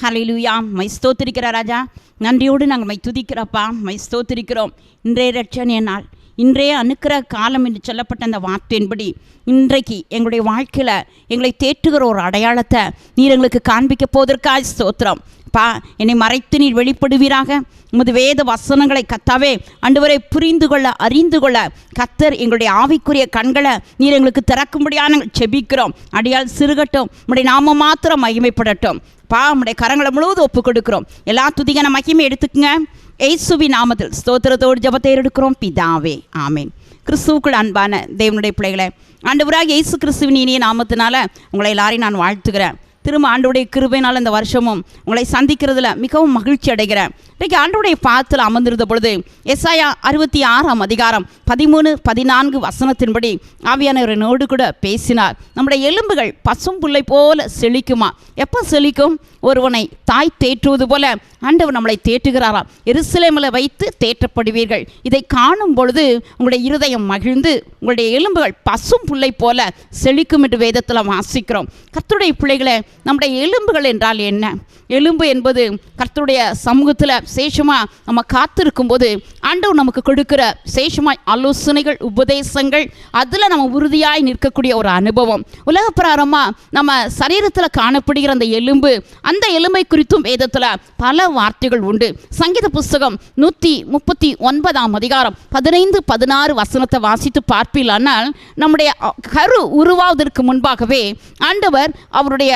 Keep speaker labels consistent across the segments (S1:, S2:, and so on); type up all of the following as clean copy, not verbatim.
S1: ஹல்லேலூயா. My ஸ்தோத்திரிக்கிற ராஜா, நன்றியோடு நாங்கள் my துதிக்கிறப்பா, my ஸ்தோத்திரிக்கிறோம். இன்றைய ரட்சணிய நாள், இன்றைய அனுக்கிற காலம் என்று சொல்லப்பட்ட அந்த வார்த்தையின்படி இன்றைக்கு எங்களுடைய வாழ்க்கையில் எங்களை தேற்றுகிற ஒரு அடையாளத்தை நீர் எங்களுக்கு காண்பிக்க போவதற்காக ஸ்தோத்திரம். பா, என்னை மறைத்து நீர் வெளிப்படுவீராக. உமது வேத வசனங்களை கத்தாவே ஆண்டவரை புரிந்து கொள்ள அறிந்து கொள்ள கத்தர் எங்களுடைய ஆவிக்குரிய கண்களை நீர் எங்களுக்கு திறக்கும்படியாக நாங்கள் செபிக்கிறோம். அடியால் சிறுகட்டும், உம்முடைய நாம மாத்திரம் மகிமைப்படட்டும். பா, உம்முடைய கரங்களை முழுவதும் ஒப்பு கொடுக்கிறோம். எல்லா துதிக்கான மகிமை எடுத்துக்குங்க. இயேசுவின் நாமத்தில் ஸ்தோத்திரத்தோடு ஜெபத்தை எடுக்கிறோம் பிதாவே, ஆமேன். கிறிஸ்துவுக்குள் அன்பான தேவனுடைய பிள்ளைகளை, ஆண்டவராக இயேசு கிறிஸ்துவின் இனிய நாமத்தினால உங்களை எல்லாரையும் நான் வாழ்த்துக்கிறேன். திரும்ப ஆண்டவருடைய கிருபையினால் இந்த வருஷமும் உங்களை சந்திக்கிறதுல மிகவும் மகிழ்ச்சி அடைகிறேன். இன்றைக்கு ஆண்டவருடைய பாதத்தில் அமர்ந்திருந்த பொழுது எசாயா 66 அதிகாரம் 13, 14 வசனத்தின்படி ஆவியானவர் என்னோடு கூட பேசினார். நம்முடைய எலும்புகள் பசும் புல்லை போல செழிக்குமா? எப்போ செழிக்கும்? ஒருவனை தாய் தேற்றுவது போல ஆண்டவர் நம்மளை தேற்றுகிறாராம். எருசலேமில் வைத்து தேற்றப்படுவீர்கள். இதை காணும் பொழுது உங்களுடைய இருதயம் மகிழ்ந்து உங்களுடைய எலும்புகள் பசும் புல்லை போல செழிக்கும் என்று வேதத்தில் வாசிக்கிறோம். கர்த்தருடைய பிள்ளைகளை, நம்முடைய எலும்புகள் என்றால் என்ன? எலும்பு என்பது கர்த்தருடைய சமூகத்தில் சேஷமாக நம்ம காத்திருக்கும் போது ஆண்டவர் நமக்கு கொடுக்கிற சேஷமாய் ஆலோசனைகள், உபதேசங்கள், அதில் நம்ம உறுதியாய் நிற்கக்கூடிய ஒரு அனுபவம். உலக பிரகாரமாக நம்ம சரீரத்தில் காணப்படுகிற அந்த எலும்பு, அந்த எலும்பை குறித்தும் வேதத்தில் பல வார்த்தைகள் உண்டு. சங்கீத புஸ்தகம் 139 அதிகாரம் 15, 16 வசனத்தை வாசித்து பார்ப்பீர்களானால், நம்முடைய கரு உருவாவதற்கு முன்பாகவே ஆண்டவர் அவருடைய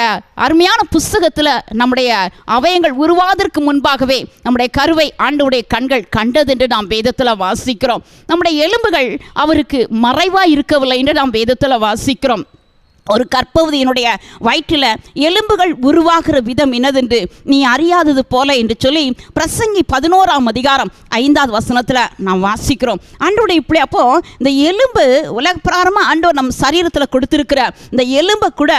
S1: அருமையான புஸ்தகத்தில் நம்முடைய அவயங்கள் உருவாவதற்கு முன்பாகவே நம்முடைய கருவை ஆண்டவருடைய கண்கள் கண்டது என்று நாம் வேதத்தில் வாசிக்கிறோம். நம்முடைய எலும்புகள் அவருக்கு மறைவாக இருக்கவில்லை என்று நாம் வேதத்தில் வாசிக்கிறோம். ஒரு கர்ப்பவதியினுடைய வயிற்றில் எலும்புகள் உருவாகிற விதம் என்னதென்று நீ அறியாதது போல என்று சொல்லி பிரசங்கி 11 அதிகாரம் 5வது வசனத்தில் நாம் வாசிக்கிறோம். ஆண்டவருடைய இப்படி அப்போ இந்த எலும்பு உலக பிரகாரமாக ஆண்டவர் நம் சரீரத்தில் கொடுத்திருக்கிற இந்த எலும்பை கூட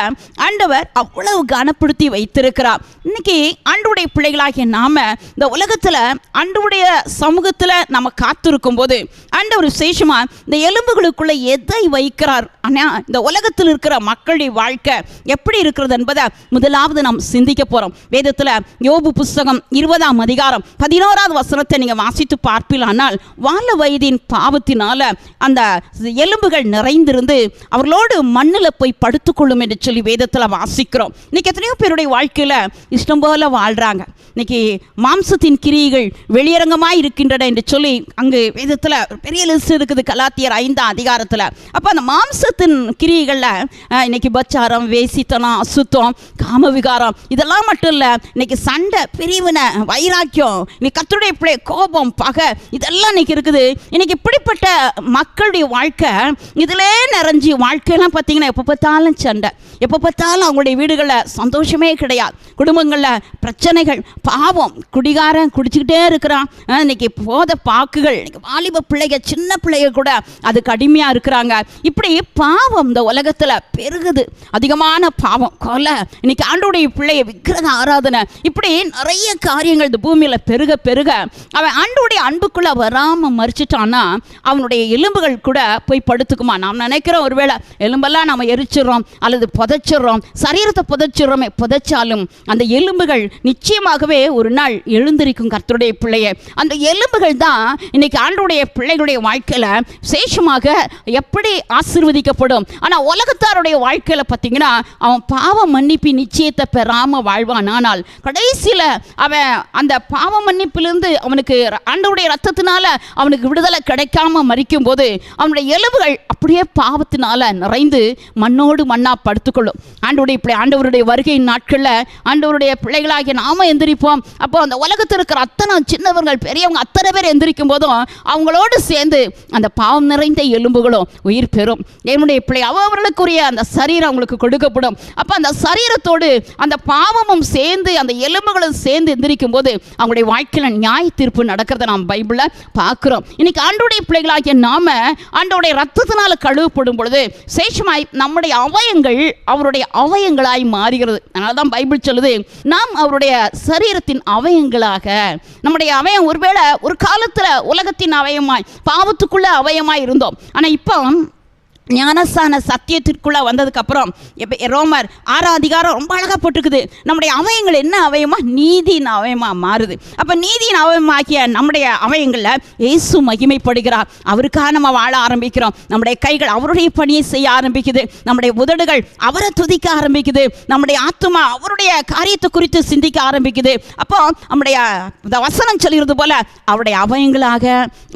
S1: ஆண்டவர் அவ்வளவு கனப்படுத்தி வைத்திருக்கிறார். இன்னைக்கு ஆண்டவருடைய பிள்ளைகளாகிய நாம இந்த உலகத்தில் ஆண்டவருடைய சமூகத்தில் நம்ம காத்திருக்கும் போது ஆண்டவர் விசேஷமாக இந்த எலும்புகளுக்குள்ள எதை வைக்கிறார்? ஆனால் இந்த உலகத்தில் இருக்கிற மக்களுடைய வாழ்க்கை எப்படி இருக்கிறது என்பதை முதலாவது நாம் சிந்திக்க போகிறோம். வேதத்தில் யோபு புஸ்தகம் 20 அதிகாரம் 11வது வசனத்தை நீங்கள் வாசித்து பார்ப்பீர்களானால், வாழ வயதின் பாவத்தினால அந்த எலும்புகள் நிறைந்திருந்து அவர்களோடு மண்ணில் போய் படுத்துக்கொள்ளும் என்று சொல்லி வேதத்தில் வாசிக்கிறோம். இன்னைக்கு எத்தனையோ பேருடைய வாழ்க்கையில் இஷ்டம் போல வாழ்கிறாங்க. இன்னைக்கு மாம்சத்தின் கிரியைகள் வெளியரங்கமாக இருக்கின்றன என்று சொல்லி அங்கு வேதத்தில் பெரிய லிஸ்ட் இருக்குது, கலாத்தியர் 5 அதிகாரத்தில். அப்போ அந்த மாம்சத்தின் கிரியைகளில் இன்னைக்கு பச்சாரம், வேசித்தனம், அசுத்தம், காமவிகாரம், இதெல்லாம் மட்டும் இல்லை, இன்னைக்கு சண்டை, பிரிவினை, வைராக்கியம், இன்னைக்கு கர்த்தருடைய பிள்ளை கோபம், பகை, இதெல்லாம் இன்னைக்கு இருக்குது. இன்னைக்கு இப்படிப்பட்ட மக்களுடைய வாழ்க்கை இதிலே நிறைஞ்சி வாழ்க்கையெல்லாம் பார்த்தீங்கன்னா எப்போ பார்த்தாலும் சண்டை, எப்போ பார்த்தாலும் அவங்களுடைய வீடுகளில் சந்தோஷமே கிடையாது, குடும்பங்களில் பிரச்சனைகள், பாவம், குடிகாரன் குடிச்சுக்கிட்டே இருக்கிறான். இன்னைக்கு போத பாக்குகள், இன்னைக்கு வாலிப பிள்ளைகள், சின்ன பிள்ளைகள் கூட அதுக்கு அடிமையாக இருக்கிறாங்க. இப்படி பாவம் இந்த உலகத்தில் பெருகுது, அதிகமான பாவம், கொலை, இன்னைக்கு ஆண்டவருடைய பிள்ளைய விக்கிரக ஆராதனை, இப்படி நிறைய காரியங்கள் இந்த பூமியில் பெருக பெருக அவன் ஆண்டவருடைய அன்புக்குள்ளே வராமல் மறிச்சிட்டான்னா அவனுடைய எலும்புகள் கூட போய் படுத்துக்குமா? நாம் நினைக்கிறோம் ஒருவேளை எலும்பெல்லாம் நம்ம எரிச்சிடறோம் அல்லது புதைச்சிடுறோம், சரீரத்தை புதைச்சிடுறோமே, புதைச்சாலும் அந்த எலும்புகள் நிச்சயமாகவே ஒரு நாள் எழுந்திருக்கும். கர்த்தருடைய பிள்ளைய அந்த எலும்புகள் தான் இன்னைக்கு ஆண்டவருடைய பிள்ளைகளுடைய வாழ்க்கையில் விசேஷமாக எப்படி ஆசீர்வதிக்கப்படும். ஆனால் உலகத்தாருடைய வாழ்க்கையில் பார்த்தீங்கன்னா அவன் பாவ மன்னிப்பு நிச்சயத்தை பெறாமல் வாழ்வான். ஆனால் கடைசியில் அவன் அந்த பாவ மன்னிப்பிலிருந்து அவனுக்கு ஆண்டவருடைய ரத்தத்தினால அவனுக்கு விடுதலை கிடைக்காம மறிக்கும் போது அவனுடைய எலும்புகள் அப்படியே பாவத்தினால நிறைந்து மண்ணோடு மண்ணாக படுத்துக்கொள்ளும். ஆண்டவருடைய வருகை நாட்களில் ஆண்டவருடைய பிள்ளைகளாகிய நாம எந்திரிப்போம். அப்போ அந்த உலகத்தில் இருக்கிற அத்தனை சின்னவர்கள், பெரியவங்க அத்தனை பேர் எந்திரிக்கும் போதும் அவங்களோடு சேர்ந்து அந்த பாவம் நிறைந்த எலும்புகளும் உயிர் பெறும். என்னுடைய பிள்ளை அவர்களுக்குரிய அந்த சரீரம் அவங்களுக்கு கொடுக்கப்படும். அப்போ அந்த சரீரத்தோடு அந்த பாவமும் சேர்ந்து அந்த எலும்புகளும் சேர்ந்து எந்திரிக்கும் போது அவங்களுடைய வாழ்க்கையில் நியாய தீர்ப்பு நடக்கிறத நாம் பைபிளில் பார்க்குறோம். இன்னைக்கு ஆண்டவருடைய பிள்ளைகளாகிய நாம ஆண்டவருடைய ரத்தத்தினால் கழுவப்படும் பொழுது சேஷமாய் நம்முடைய அவயங்கள் அவருடைய அவயங்களாய் மாறுகிறது. அதனால தான் பைபிள் சொல்லுது, நாம் அவருடைய சரீரத்தின் அவயங்களாக, நம்முடைய அவயம் ஒருவேளை ஒரு காலத்தில் உலகத்தின் அவயமாய் பாவத்துக்குள்ள அவயமாய் இருந்தோம். ஆனால் இப்போ ஞானஸ்தான சத்தியத்திற்குள்ளே வந்ததுக்கப்புறம் இப்போ ரோமர் 6ஆம் அதிகாரம் ரொம்ப அழகாக போட்டிருக்குது. நம்முடைய அவயங்கள் என்ன அவயமாக? நீதியின் அவயமாக மாறுது. அப்போ நீதியின் அவயமாக்கிய நம்முடைய அவயங்களில் இயேசு மகிமைப்படுகிறார். அவருக்காக நம்ம வாழ ஆரம்பிக்கிறோம். நம்முடைய கைகள் அவருடைய பணியை செய்ய ஆரம்பிக்குது. நம்முடைய உதடுகள் அவரை துதிக்க ஆரம்பிக்குது. நம்முடைய ஆத்துமா அவருடைய காரியத்தை குறித்து சிந்திக்க ஆரம்பிக்குது. அப்போ நம்முடைய இந்த வசனம் சொல்கிறது போல அவருடைய அவயங்களாக,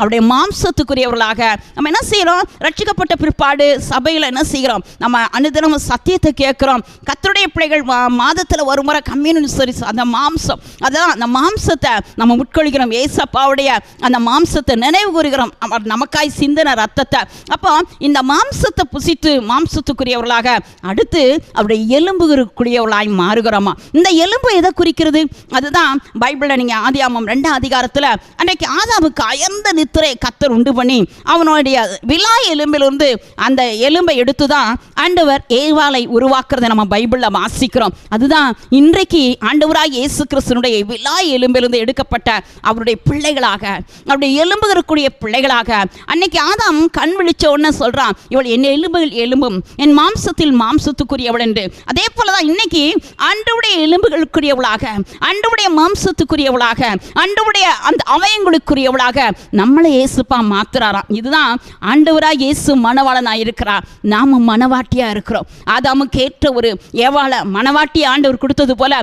S1: அவருடைய மாம்சத்துக்குரியவர்களாக நம்ம என்ன செய்கிறோம்? ரட்சிக்கப்பட்ட பிற்பாடு சபையில் என்ன செய்கிறோம்? நம்ம அனுதினம் சத்தியத்தை கேட்கிறோம். கர்த்தருடைய பிள்ளைகள் மாதத்தில் ஒரு முறை கம்யூனியன் சர்வீஸ், அந்த மாம்சம், அதான் அந்த மாம்சத்தை நம்ம உட்கொள்கிறோம். ஏசப்பாவுடைய அந்த மாம்சத்தை நினைவு கூறுகிறோம், நமக்காய் சிந்தின ரத்தத்தை. அப்போ இந்த மாம்சத்தை புசித்து மாம்சத்துக்குரியவர்களாக அடுத்து அவருடைய எலும்புக்குரியவர்களாய் மாறுகிறோமா? இந்த எலும்பு எதை குறிக்கிறது? அதுதான் பைபிளில் நீங்கள் ஆதியாகமம் 2ஆம் அதிகாரத்தில் அன்றைக்கு ஆதாமுக்கு அயர்ந்த நித்திரை கர்த்தர் உண்டு பண்ணி அவனுடைய விலா எலும்பிலிருந்து அந்த எலும்பை எடுத்து தான் ஆண்டவர் ஏவாளை உருவாக்குறதை நம்ம பைபிளில் வாசிக்கிறோம். அதுதான் இன்றைக்கு ஆண்டவராக இயேசு கிறிஸ்துனுடைய விலா எலும்பிலிருந்து எடுக்கப்பட்ட அவருடைய பிள்ளைகளாக, அவருடைய எலும்புகளுக்குரிய பிள்ளைகளாக. அன்னைக்கு ஆதாம் கண் விழிச்ச உடனே சொல்கிறான், இவள் என் எலும்புகள் எலும்பும் என் மாம்சத்தில் மாம்சத்துக்குரியவள் என்று. அதே போல தான் இன்னைக்கு ஆண்டவருடைய எலும்புகளுக்குரியவளாக, ஆண்டவருடைய மாம்சத்துக்குரியவளாக, ஆண்டவருடைய அந்த அவயங்களுக்குரியவளாக நம்மளை இயேசுப்பா மாத்துறாராம். இதுதான் ஆண்டவராக இயேசு மணவாளனாக இருக்கிறார், நாம மணவாட்டியா இருக்கிறோம். ஆதாமுக்கு ஏற்ற ஒரு ஏவாள மணவாட்டி ஆண்டவர் கொடுத்தது போல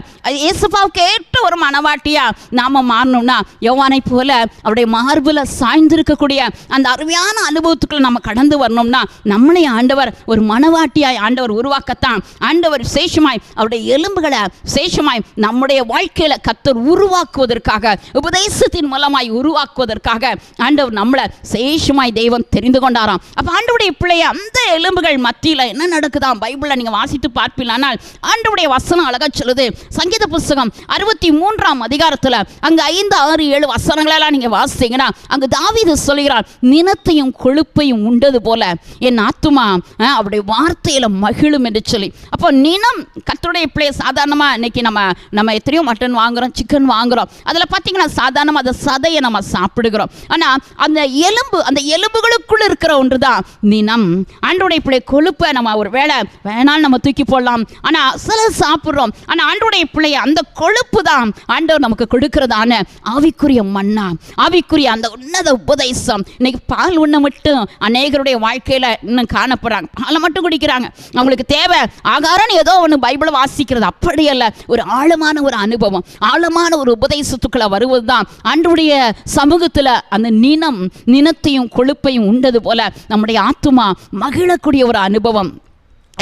S1: இயேசுப்பாவுக்கு ஏற்ற ஒரு மணவாட்டியா நாம மாறணும்னா யோவானை போல அவருடைய மார்புல சாய்ந்திருக்கக்கூடிய அந்த அருமையான அனுபவத்துக்குள்ள நம்ம கடந்து வரணும்னா நம்மளை ஆண்டவர் ஒரு மணவாட்டியாய் ஆண்டவர் உருவாக்கத்தான் ஆண்டவர் சேஷமாய் அவருடைய எலும்புகளை சேஷமாய் நம்முடைய வாழ்க்கையில கர்த்தர் உருவாக்குவதற்காக, உபதேசத்தின் மூலமாய் உருவாக்குவதற்காக ஆண்டவர் நம்மளை சேஷமாய் தெய்வம் தெரிந்து கொண்டாராம். அப்ப ஆண்டவருடைய பிள்ளைய அந்த எலும்புகள் மத்தியில் என்ன நடக்குதாம்? பைபிளில் நீங்கள் வாசித்து பார்ப்பீங்களானால் ஆண்டவருடைய வசனம் அழகா சொல்லுது. சங்கீத புஸ்தகம் 63ஆம் அதிகாரத்தில் அங்கே 5, 6, 7 வசனங்களெல்லாம் நீங்கள் வாசித்தீங்கன்னா அங்கே தாவீது சொல்கிறார், நினத்தையும் கொழுப்பையும் உண்டது போல என் ஆத்துமா அவருடைய வார்த்தையில் மகிழும் என்று சொல்லி. அப்போ நினம் கர்த்தருடைய பிள்ளை சாதாரணமாக இன்னைக்கு நம்ம எத்தனையோ மட்டன் வாங்குகிறோம், சிக்கன் வாங்குகிறோம். அதில் பார்த்தீங்கன்னா சாதாரணமாக அந்த சதையை நம்ம சாப்பிடுகிறோம். ஆனால் அந்த எலும்புகளுக்குள்ள இருக்கிற ஒன்று தான் நினம். ஆண்டவருடைய பிள்ளை கொழுப்பை நம்ம ஒரு வேளை வேணாலும் நம்ம தூக்கி போடலாம், ஆனால் சில சாப்பிட்றோம். ஆனால் ஆண்டவருடைய பிள்ளைய அந்த கொழுப்பு தான் ஆண்டவர் நமக்கு கொடுக்கிறதான ஆவிக்குரிய மன்னா, ஆவிக்குரிய அந்த உன்னத உபதேசம். இன்னைக்கு பால் உண்ண மட்டும் அநேகருடைய வாழ்க்கையில் இன்னும் காணப்படுறாங்க. பாலை மட்டும் குடிக்கிறாங்க. அவங்களுக்கு தேவை ஆகாரம் ஏதோ ஒன்று பைபிளை வாசிக்கிறது, அப்படி அல்ல. ஒரு ஆழமான ஒரு அனுபவம், ஆழமான ஒரு உபதேசத்துக்குள்ள வருவது தான் ஆண்டவருடைய சமூகத்தில் அந்த நினத்தையும் கொழுப்பையும் உண்டது போல நம்முடைய ஆத்துமா மகிழக்கூடிய ஒரு அனுபவம்.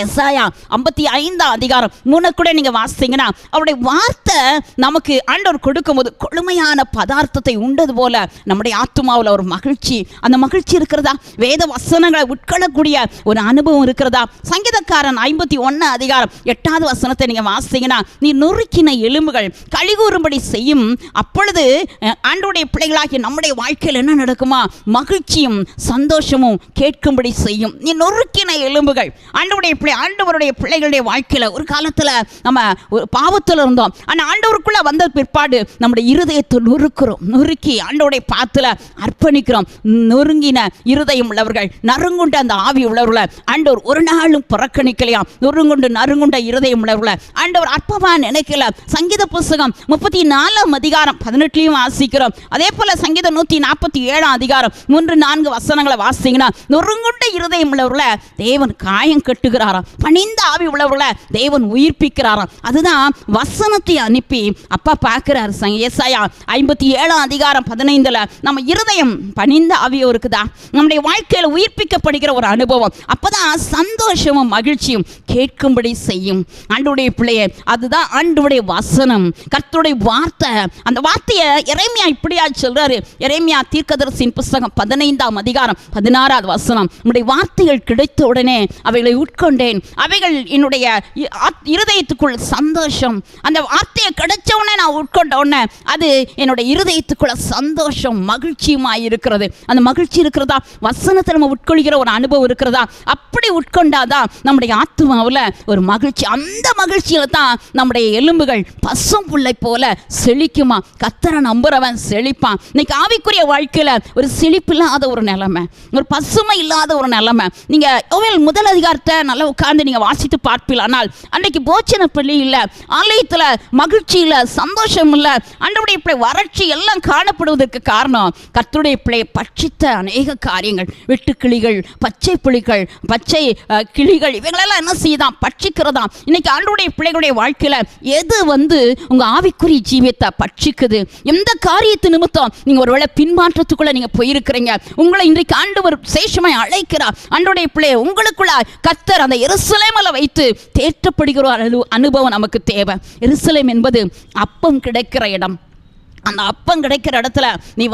S1: எசாயா 55ஆம் அதிகாரம் 3 கூட நீங்கள் வாசித்தீங்கன்னா அவருடைய வார்த்தை நமக்கு ஆண்டவர் கொடுக்கும்போது கொழுமையான பதார்த்தத்தை உண்டது போல நம்முடைய ஆத்துமாவில் ஒரு மகிழ்ச்சி, அந்த மகிழ்ச்சி இருக்கிறதா? வேத வசனங்களை உட்கொள்ளக்கூடிய ஒரு அனுபவம் இருக்கிறதா? சங்கீதக்காரன் 51ஆம் அதிகாரம் 8வது வசனத்தை நீங்கள் வாசித்தீங்கன்னா, நீ நொறுக்கின எலும்புகள் கழிகூறும்படி செய்யும், அப்பொழுது ஆண்டவருடைய பிள்ளைகளாகிய நம்முடைய வாழ்க்கையில் என்ன நடக்குமா? மகிழ்ச்சியும் சந்தோஷமும் கேட்கும்படி செய்யும். நீ நொறுக்கின எலும்புகள். ஆண்டவருடைய பிள்ளைகளுடைய வாழ்க்கையில் ஒரு காலத்தில் நம்ம ஒரு பாவத்தில் இருந்தோம். ஆனால் ஆண்டவருக்குள்ளே வந்த பிற்பாடு நம்முடைய இருதயத்தை நொறுக்கி ஆண்டவருடைய பாத்தில் அர்ப்பணிக்கிறோம். நொறுங்கின இருதயம் உள்ளவர்கள், நறுங்குண்ட அந்த ஆவி உள்ளவர்களை ஆண்டவர் ஒரு நாளும் புறக்கணிக்கலையாம். நறுங்குண்ட இருதயம் உள்ளவர்களை ஆண்டவர் அற்பமாக நினைக்கல. சங்கீத புஸ்தகம் 34ஆம் அதிகாரம் 18 வாசிக்கிறோம். அதே போல சங்கீதம் 147ஆம் அதிகாரம் 3-4 வசனங்களை வாசிங்கன்னா, நொறுங்குண்ட இருதயம் உள்ளவர்களை தேவன் காயம் கட்டுகிறார், பணிந்த ஆவி உள்ளவர்களை தேவன் உயிர்ப்பிக்கிறாராம். அதுதான் வசனத்தை அனுப்பி அப்பா பார்க்கிறார். ஏசாயா 57ஆம் அதிகாரம் 15 நம்ம இருதயம் பணிந்த ஆவியோ இருக்குதா? நம்முடைய வாழ்க்கையில் உயிர்ப்பிக்கப்படுகிற ஒரு அனுபவம். அப்பதான் சந்தோஷமும் மகிழ்ச்சியும் கேட்கும்படி செய்யும். ஆண்டவருடைய பிள்ளையே, அதுதான் ஆண்டவருடைய வசனம், கர்த்தருடைய வார்த்தை. அந்த வார்த்தையை எரேமியா இப்படியா சொல்றாரு. எரேமியா தீர்க்கதரிசியின் புஸ்தகம் 15ஆம் அதிகாரம் 16வது வசனம், நம்முடைய வார்த்தைகள் கிடைத்த உடனே அவைகளை உட்கொண்டு உட்கொண்டேன், அவைகள் என்னுடைய இருதயத்துக்குள் சந்தோஷம். அந்த வார்த்தையை கிடைச்ச உடனே நான் உட்கொண்ட உடனே அது என்னுடைய இருதயத்துக்குள்ள சந்தோஷம் மகிழ்ச்சியுமாய் இருக்கிறது. அந்த மகிழ்ச்சி இருக்கிறதா, வசனத்தை நம்ம உட்கொள்கிற ஒரு அனுபவம் இருக்கிறதா, அப்படி உட்கொண்டாதான் நம்முடைய ஆத்துமாவில் ஒரு மகிழ்ச்சி. அந்த மகிழ்ச்சியில தான் நம்முடைய எலும்புகள் பசும் புல்லை போல செழிக்குமா. கர்த்தரை நம்புறவன் செழிப்பான். இன்னைக்கு ஆவிக்குரிய வாழ்க்கையில ஒரு செழிப்பு இல்லாத ஒரு நிலைமை, ஒரு பசுமை இல்லாத ஒரு நிலைமை. நீங்க யோவேல் முதல் அதிகாரத்தை நல்லா உட்கார்ந்து நீங்க வாசித்து பார்ப்பீர்கள். ஆனால் அன்றைக்கு போச்சன பள்ளி இல்லை, ஆலயத்தில் மகிழ்ச்சி இல்லை, சந்தோஷம் இல்லை, ஆண்டவருடைய பிள்ளை வறட்சி எல்லாம் காணப்படுவதற்கு காரணம் கர்த்தருடைய பிள்ளை பட்சித்த அநேக காரியங்கள். வெட்டுக்கிளிகள், பச்சை புலிகள், பச்சை கிளிகள் இவைகளெல்லாம் என்ன செய்யுதான், பட்சிக்கிறதா. இன்னைக்கு ஆண்டவருடைய பிள்ளைகளுடைய வாழ்க்கையில எது உங்க ஆவிக்குரிய ஜீவியத்தை பட்சிக்குது? எந்த காரியத்து நிமித்தம் நீங்க ஒருவேளை பின்மாற்றத்துக்குள்ள நீங்க போயிருக்கிறீங்க, உங்களை இன்றைக்கு ஆண்டவர் சேஷமாய் அழைக்கிறார். ஆண்டவருடைய பிள்ளை உங்களுக்குள்ள கர்த்தர் அந்த எருசலேமில் வைத்து தேற்றப்படுகிற அனுபவம் நமக்கு தேவை. எருசலேம் என்பது அப்பம் கிடைக்கிற இடம். அந்த அப்பம் கிடைக்கிற இடத்துல நீ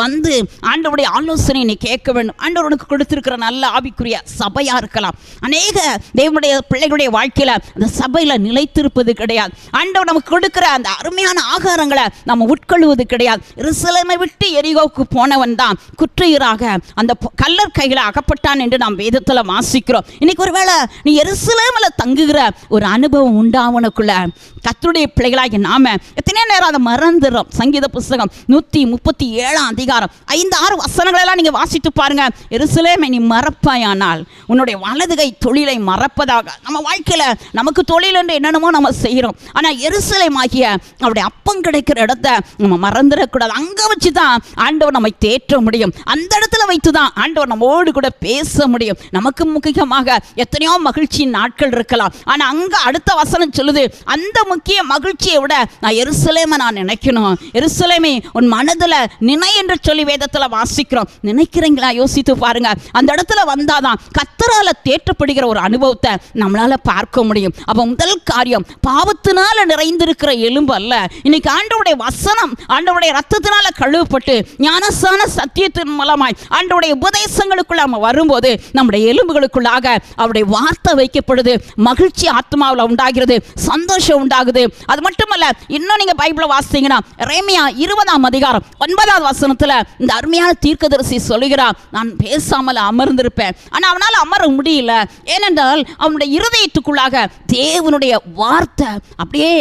S1: ஆண்டவருடைய ஆலோசனை நீ கேட்க வேண்டும். ஆண்டவர் உனக்கு கொடுத்திருக்கிற நல்ல ஆவிக்குரிய சபையா இருக்கலாம். அநேக தேவனுடைய பிள்ளைகளுடைய வாழ்க்கையில அந்த சபையில நிலைத்திருப்பது கிடையாது. ஆண்டவர் நமக்கு கொடுக்கிற அந்த அருமையான ஆகாரங்களை நம்ம உட்கொள்வது கிடையாது. எருசலேமை விட்டு எரிகோவுக்கு போனவன் தான் குற்றையராக அந்த கல்லர் கைகளை அகப்பட்டான் என்று நாம் வேதத்துல வாசிக்கிறோம். இன்னைக்கு ஒருவேளை நீ எருசலேமில் தங்குகிற ஒரு அனுபவம் உண்டாவனுக்குள்ள கர்த்தருடைய பிள்ளைகளாகி நாம எத்தனை நேரம் அதை மறந்துடுறோம். சங்கீத புஸ்தகம் 137 அதிகாரம் 5-6 வசனங்களெல்லாம் நீங்க வாசித்து பாருங்க. எருசலேமை நீ மறப்பாயானால் உன்னுடைய வலதுகை தொழிலை மறப்பதாக. நம்ம வாழ்க்கையில நமக்கு தொழில் என்று என்னென்னமோ நம்ம செய்கிறோம். ஆனா எருசலேம் ஆகிய அவருடைய அப்பம் கிடைக்கிற இடத்தை நம்ம மறந்துடக்கூடாது. அங்க வச்சுதான் ஆண்டவர் நம்மை தேற்ற முடியும். அந்த இடத்துல வைத்துதான் ஆண்டவர் நம்மோடு கூட பேச முடியும். நமக்கு முக்கியமாக எத்தனையோ மகிழ்ச்சியின் நாட்கள் இருக்கலாம். ஆனா அங்க அடுத்த வசனம் சொல்லுது, அந்த முக்கிய மகிழ்ச்சியை விட நான் எருசலேமை நான் நினைக்கணும். எருசலேமை உன் மனதுல நினை என்று சொல்லி வேதத்துல வாசிக்கிறோம். நினைக்கிறீங்களா? யோசித்து பாருங்க. அந்த இடத்துல வந்தாதான் கர்த்தரால தேற்றப்படுகிற ஒரு அனுபவத்தை நம்மளால பார்க்க முடியும். அப்ப முதல் காரியம், பாவத்தினால நிறைந்திருக்கிற எலும்பு அல்ல. இன்னைக்கு ஆண்டவருடைய வசனம், ஆண்டவருடைய ரத்தத்தினால கழுவப்பட்டு ஞானசான சத்தியத்தின் மூலமாய் ஆண்டவருடைய உபதேசங்களுக்குள்ள நம்ம வரும்போது நம்முடைய எலும்புகளுக்குள்ளாக அவருடைய வார்த்தை வைக்கப்படுது. மகிழ்ச்சி ஆத்மாவில் உண்டாகிறது, சந்தோஷம் உண்டாகுது. அது மட்டுமல்ல, இன்னும் நீங்க பைபிளை வாசித்தீங்கன்னா எரேமியா 20 அதிகாரம் 9வது வசனத்துல இந்த அருமையான தீர்க்கதரிசி சொல்லுகிறார், நான் பேசாமல் அமர்ந்திருப்பேன். ஆனா அவனால் அமர முடியல. ஏனென்றால் அவனுடைய இருதயத்துக்குள்ளாக தேவனுடைய வார்த்தை அப்படியே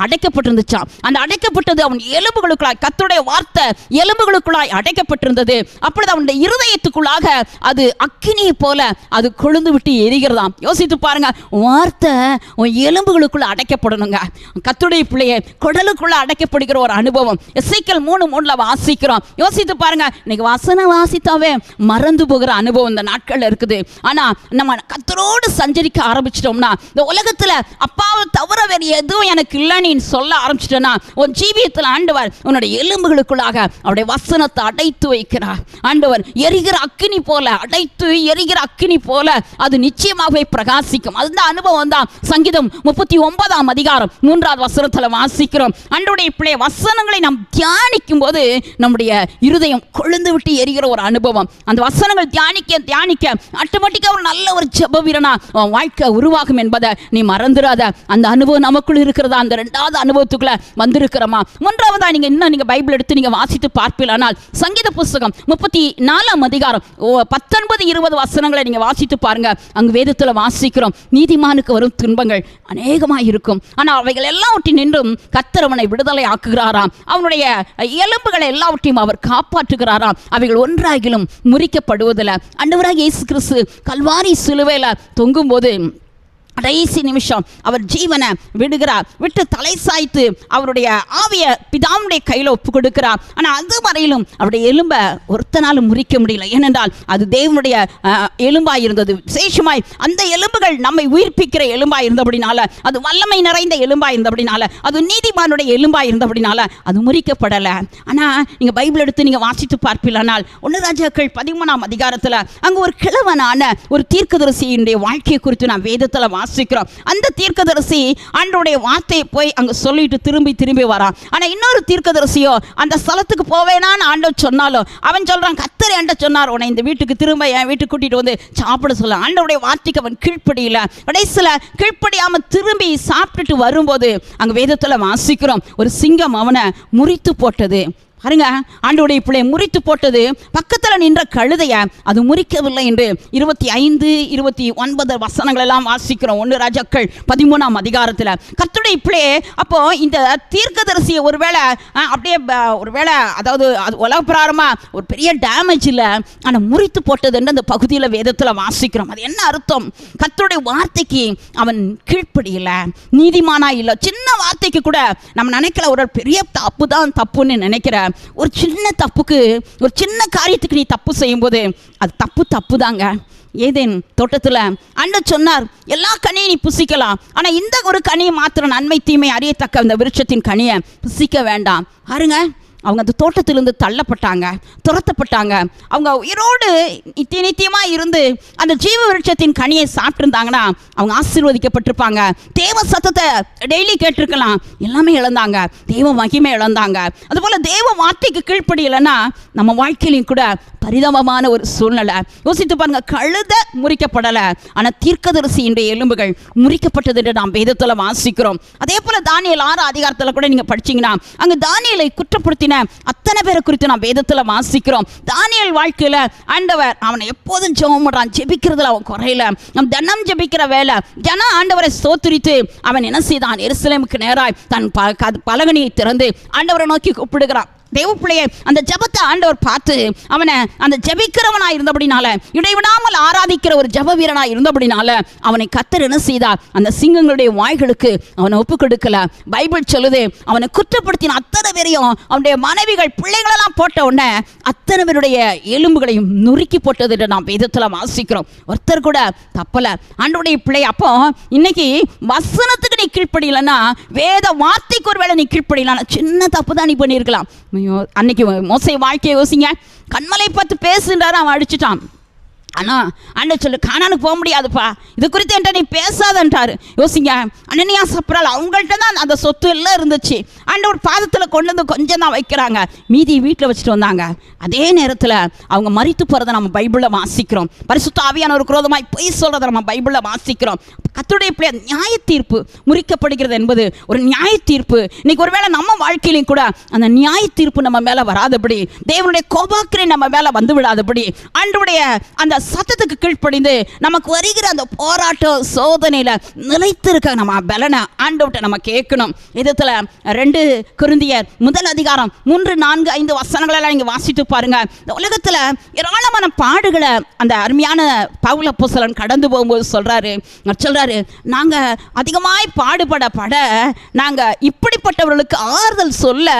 S1: அடைக்கப்பட்டிருந்துச்சாம். அந்த அடைக்கப்பட்டது அவன் எலும்புகளுக்குள்ளாய், கர்த்தருடைய வார்த்தை எலும்புகளுக்குள்ளாய் அடைக்கப்பட்டிருந்தது. அப்பொழுது அவனுடைய இருதயத்துக்குள்ளாக அது அக்கினியை போல அது கொழுந்து விட்டு எரிகிறதாம். யோசித்து பாருங்க, வார்த்தை உன் எலும்புகளுக்குள்ள அடைக்கப்படணுங்க. கர்த்தருடைய பிள்ளையை குடலுக்குள்ள அடைக்கப்படுகிற ஒரு அனுபவம் எசேக்கியேல் 3:3 வாசிக்கிறோம். யோசித்து பாருங்க, இன்னைக்கு வசனம் வாசித்தாவே மறந்து போகிற அனுபவம் இந்த நாட்கள் இருக்குது. ஆனா நம்ம கர்த்தரோடு சஞ்சரிக்க ஆரம்பிச்சிட்டோம்னா, இந்த உலகத்துல அப்பாவை தவிர வேறு எதுவும் எனக்கு இல்லைன்னு சொல்ல ஆரம்பிச்சிட்டோன்னா, உன் ஜீவியத்தில் ஆண்டவர் உன்னுடைய எலும்புகளுக்குள்ளாக அவருடைய வசனத்தை அடைத்து வைக்கிறார். ஆண்டவர் எரிகிற அக்கினி போல, அடைத்து எரிகிற அக்கினி போல அது நிச்சயமாகவே பிரகாசிக்கும். அந்த அனுபவம் தான் சங்கீதம் 39 அதிகாரம் 3வது வசனத்துல வாசிக்கிறோம். ஆண்டவருடைய பிள்ளை வசனங்களை நாம் தியானிக்கும் போது நம்முடைய இருதயம் கொழுந்து விட்டு எரிகிற ஒரு அனுபவம். அந்த வசனங்கள் தியானிக்க தியானிக்க ஆட்டோமேட்டிக்கா ஒரு நல்ல ஒரு ஜெப வீரனா வாழ்க்கை உருவாகும் என்பதை நீ மறந்துடாத. அந்த அனுபவம் நமக்குள்ள இருக்கிறதா? அந்த 2வது அனுபவத்துக்குள்ள வந்திருக்கிறோமா? 3வதா நீங்க பைபிள் எடுத்து நீங்க வாசித்து பார்ப்பீர்களானால் சங்கீத புஸ்தகம் 34 அதிகாரம் 19-20 வசனங்களை நீங்க வாசித்து பாருங்க. அங்கு வேதத்துல வாசிக்கிறோம், நீதிமானுக்கு வரும் துன்பங்கள் அநேகமாக இருக்கும், ஆனால் அவைகள் எல்லாவற்றின் நின்றும் கர்த்தர் அவனை விடுதலை ஆக்குகிறாராம். அவனுடைய எலும்புகளை எல்லாவற்றையும் அவர் காப்பாற்றுகிறாராம். அவைகள் ஒன்றாகிலும் முறிக்கப்படுவதில்லை. ஆண்டவராகிய இயேசு கிறிஸ்து கல்வாரி சிலுவையில தொங்கும் போது கடைசி நிமிஷம் அவர் ஜீவனை விடுகிறார். விட்டு தலை சாய்த்து அவருடைய ஆவிய பிதாவுடைய கையில் ஒப்பு கொடுக்கிறார். ஆனால் அது வரையிலும் அவருடைய எலும்பை ஒருத்தனாலும் முறிக்க முடியல. ஏனென்றால் அது தேவனுடைய எலும்பாய் இருந்தது. விசேஷமாய் அந்த எலும்புகள் நம்மை உயிர்ப்பிக்கிற எலும்பாய் இருந்தபடினால, அது வல்லமை நிறைந்த எலும்பாய் இருந்தபடினால, அது நீதிமானுடைய எலும்பாய் இருந்தபடினால அது முறிக்கப்படலை. ஆனால் நீங்கள் பைபிள் எடுத்து நீங்கள் வாசித்து பார்ப்பீர்களானால் 1 ராஜாக்கள் 13 அதிகாரத்தில் அங்கே ஒரு கிழவனான ஒரு தீர்க்கதரிசியினுடைய வாழ்க்கையை குறித்து நான் வேதத்தில் வாசிக்கிறோம். அந்த தீர்க்கதரிசி ஆண்டவருடைய வார்த்தையை போய் அங்கே சொல்லிட்டு திரும்பி வரான். ஆனால் இன்னொரு தீர்க்கதரிசியோ அந்த ஸ்தலத்துக்கு போவேனான்னு ஆண்டவர் சொன்னாலும் அவன் சொல்கிறான், கர்த்தர் என்கிட்ட சொன்னார் உன்னை இந்த வீட்டுக்கு திரும்ப என் வீட்டுக்கு கூட்டிகிட்டு வந்து சாப்பிட சொல்ல. ஆண்டவருடைய வார்த்தைக்கு அவன் கீழ்ப்படியில. கடைசியில் கீழ்ப்படியாமல் திரும்பி சாப்பிட்டுட்டு வரும்போது அங்கே வேதத்தில் வாசிக்கிறோம், ஒரு சிங்கம் அவனை முறித்து போட்டது. பாருங்க, ஆண்டவருடைய பிள்ளையை முறித்து போட்டது. பக்கத்தில் நின்ற கழுதையை அது முறிக்கவில்லை என்று 25, 29 வசனங்கள் எல்லாம் வாசிக்கிறோம் 1 ராஜாக்கள் 13ஆம் அதிகாரத்தில். கர்த்தருடைய பிள்ளையே, அப்போ இந்த தீர்க்கதரிசியை ஒருவேளை அப்படியே ஒருவேளை அதாவது அது உலகப்பிராரமாக ஒரு பெரிய டேமேஜ் இல்லை, ஆனால் முறித்து போட்டது என்று அந்த பகுதியில் வேதத்தில் வாசிக்கிறோம். அது என்ன அர்த்தம்? கர்த்தருடைய வார்த்தைக்கு அவன் கீழ்ப்படியில்லை, நீதிமானா இல்லை. சின்ன வார்த்தைக்கு கூட நம்ம நினைக்கல ஒரு பெரிய தப்பு தான் தப்புன்னு நினைக்கிற ஒரு சின்ன தப்புக்கு, ஒரு சின்ன காரியத்துக்கு நீ தப்பு செய்யும்போது அது தப்பு தாங்க. ஏதேன் தோட்டத்தில் ஆண்டவர் சொன்னார், எல்லா கனியும் நீ புசிக்கலாம், ஆனால் இந்த ஒரு கனியை மாத்திரம் நன்மை தீமை அறியத்தக்க அந்த விருட்சத்தின் கனியை புசிக்க வேண்டாம். பாருங்க, அவங்க அந்த தோட்டத்திலிருந்து தள்ளப்பட்டாங்க, துரத்தப்பட்டாங்க. அவங்க உயிரோடு நித்தியமாக இருந்து அந்த ஜீவ விருட்சத்தின் கனியை சாப்பிட்டுருந்தாங்கன்னா அவங்க ஆசீர்வதிக்கப்பட்டிருப்பாங்க. தேவ சத்தத்தை டெய்லி கேட்டிருக்கலாம், எல்லாமே இழந்தாங்க, தேவ மகிமை இழந்தாங்க. அதுபோல் தேவ வார்த்தைக்கு கீழ்ப்படியலைன்னா நம்ம வாழ்க்கையிலையும் கூட பரிதாபமான ஒரு சூழ்நிலை. யோசித்து பாருங்க, கழுதை முறிக்கப்படலை, ஆனால் தீர்க்கதரிசியினுடைய எலும்புகள் முறிக்கப்பட்டது என்று நாம் வேதத்தில் வாசிக்கிறோம். அதே போல் தானியேல் 6 அதிகாரத்தில் கூட நீங்கள் படிச்சீங்கன்னா அங்கே தானியேலை குற்றப்படுத்தின அத்தனை பேரை குறித்து நாம் வேதத்தில் வாசிக்கிறோம். தானியேல் வாழ்க்கையில் ஆண்டவர் அவனை எப்போதும் ஜெபம் பண்றான், ஜெபிக்கிறதுல அவன் குறையில. நம் தினம் ஜெபிக்கிற வேலை ஜனம் ஆண்டவரை ஸ்தோத்திரித்து அவன் என்ன செய்தான்? எருசலேமுக்கு நேராய் தன் பலகணியை திறந்து ஆண்டவரை நோக்கி கூப்பிடுகிறான். தேவ பிள்ளையை அந்த ஜபத்தை ஆண்டவர் பார்த்து அவனை அந்த ஜபிக்கிறவனாக இருந்தபடினால, இடைவிடாமல் ஆராதிக்கிற ஒரு ஜப வீரனாக இருந்தபடினால அவனை கர்த்தர் என்ன செய்தார்? அந்த சிங்கங்களுடைய வாய்களுக்கு அவனை ஒப்பு கொடுக்கல. பைபிள் சொல்லுது, அவனை குற்றப்படுத்தின அத்தனை பேரையும் அவனுடைய மனைவிகள் பிள்ளைகளெல்லாம் போட்ட உடனே அத்தனை பேருடைய எலும்புகளையும் நுறுக்கி போட்டது என்று நாம் வேதத்தில் வாசிக்கிறோம். ஒருத்தர் கூட தப்பல ஆண்டவருடைய பிள்ளை. அப்போ இன்னைக்கு வசனத்துக்கு நீ கீழ்ப்படியலன்னா, வேத வார்த்தைக்கு ஒரு வேளை நீ கீழ்ப்படியலன்னா, சின்ன தப்பு தான் நீ பண்ணியிருக்கலாம். அன்னைக்கு மோசே வாழ்க்கையை யோசிங்க, கண்மலை பார்த்து பேசுன்றாரு, அவன் அடிச்சுட்டான். ஆனால் ஆண்டவர் சொல்லு, கானானுக்கு போக முடியாதுப்பா, இது குறித்து என்கிட்ட நீ பேசாதன்றாரு. யோசிங்க, அனனியா சப்ரால் அவங்கள்ட்ட தான் அந்த சொத்து எல்லாம் இருந்துச்சு. ஆண்டவர் பாதத்தில் கொண்டு வந்து கொஞ்சம் தான் வைக்கிறாங்க, மீதி வீட்டில் வச்சுட்டு வந்தாங்க. அதே நேரத்தில் அவங்க மரித்து போகிறத நம்ம பைபிளில் வாசிக்கிறோம். பரிசுத்த ஆவியானவர் விரோதமாய் பொய் சொல்கிறத நம்ம பைபிளில் வாசிக்கிறோம். கர்த்தருடைய பிள்ளை, நியாய தீர்ப்பு முறிக்கப்படுகிறது என்பது ஒரு நியாய தீர்ப்பு. இன்னைக்கு ஒருவேளை நம்ம வாழ்க்கையிலையும் கூட அந்த நியாய தீர்ப்பு நம்ம மேலே வராதபடி, தேவனுடைய கோபாக்கிரை நம்ம மேலே வந்து விடாதபடி, ஆண்டவருடைய அந்த சத்தத்துக்கு கீழ்ப்படிந்து நமக்கு வருகிற அந்த போராட்டம் சோதனையில் நிலைத்திருக்க நம்ம பலனை ஆண்டவர்கிட்ட நம்ம கேட்கணும். இதில் 2 கொரிந்தியர் 1 அதிகாரம் 3, 4, 5 வசனங்களெல்லாம் நீங்கள் வாசித்து பாருங்க. இந்த உலகத்தில் ஏராளமான பாடுகளை அந்த அருமையான பவுல் அப்போஸ்தலன் கடந்து போகும்போது சொல்கிறாரு, நாங்கள் அதிகமாய் பாடுபட நாங்கள் இப்படிப்பட்டவர்களுக்கு ஆறுதல் சொல்ல